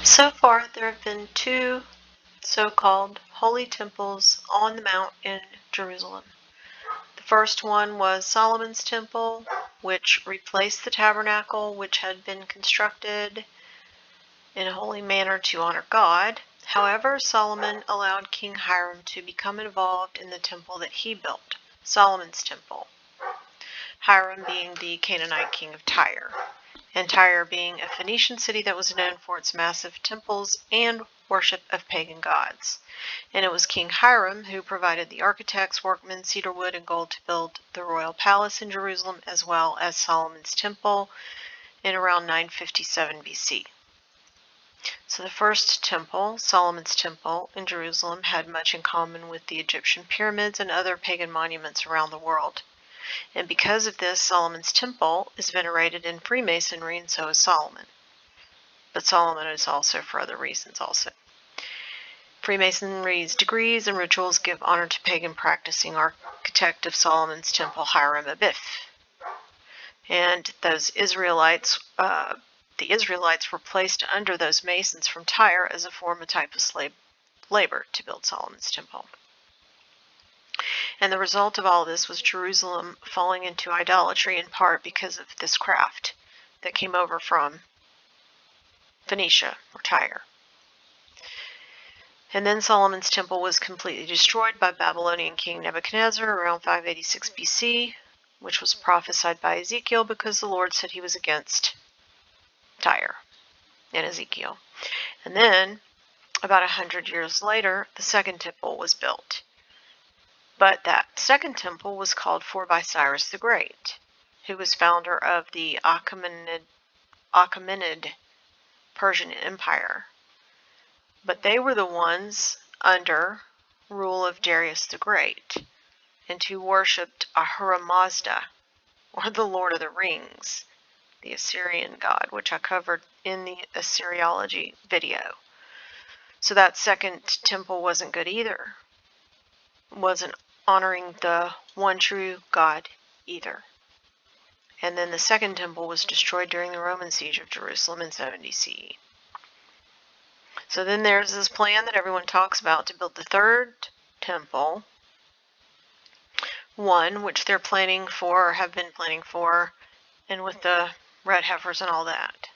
So far, there have been two so-called holy temples on the mount in Jerusalem. The first one was Solomon's temple, which replaced the tabernacle, which had been constructed in a holy manner to honor God. However, Solomon allowed King Hiram to become involved in the temple that he built, Solomon's temple. Hiram being the Canaanite king of Tyre, and Tyre being a Phoenician city that was known for its massive temples and worship of pagan gods. And it was King Hiram who provided the architects, workmen, cedar wood, and gold to build the royal palace in Jerusalem, as well as Solomon's temple in around 957 BC. So the first temple, Solomon's temple in Jerusalem, had much in common with the Egyptian pyramids and other pagan monuments around the world. And because of this, Solomon's temple is venerated in Freemasonry, and so is Solomon. But Solomon is also for other reasons also. Freemasonry's degrees and rituals give honor to pagan practicing architect of Solomon's temple, Hiram Abiff. And those Israelites, the Israelites were placed under those masons from Tyre as a form of type of slave labor to build Solomon's temple. And the result of all this was Jerusalem falling into idolatry, in part because of this craft that came over from Phoenicia or Tyre. And then Solomon's temple was completely destroyed by Babylonian king Nebuchadnezzar around 586 BC, which was prophesied by Ezekiel because the Lord said he was against Tyre in Ezekiel. And then, about 100 years later, the second temple was built. But that second temple was called for by Cyrus the Great, who was founder of the Achaemenid Persian Empire. But they were the ones under rule of Darius the Great, and who worshipped Ahura Mazda, or the Lord of the Rings, the Assyrian god, which I covered in the Assyriology video. So that second temple wasn't good either. It wasn't honoring the one true God either. And then the second temple was destroyed during the Roman siege of Jerusalem in 70 CE. So then there's this plan that everyone talks about to build the third temple, one which they're planning for or have been planning for, and with the red heifers and all that.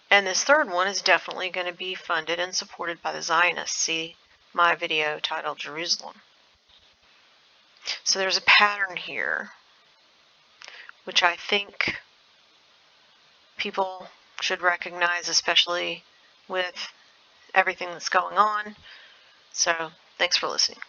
And this third one is definitely going to be funded and supported by the Zionists. See my video titled Jerusalem. So there's a pattern here, which I think people should recognize, especially with everything that's going on. So thanks for listening.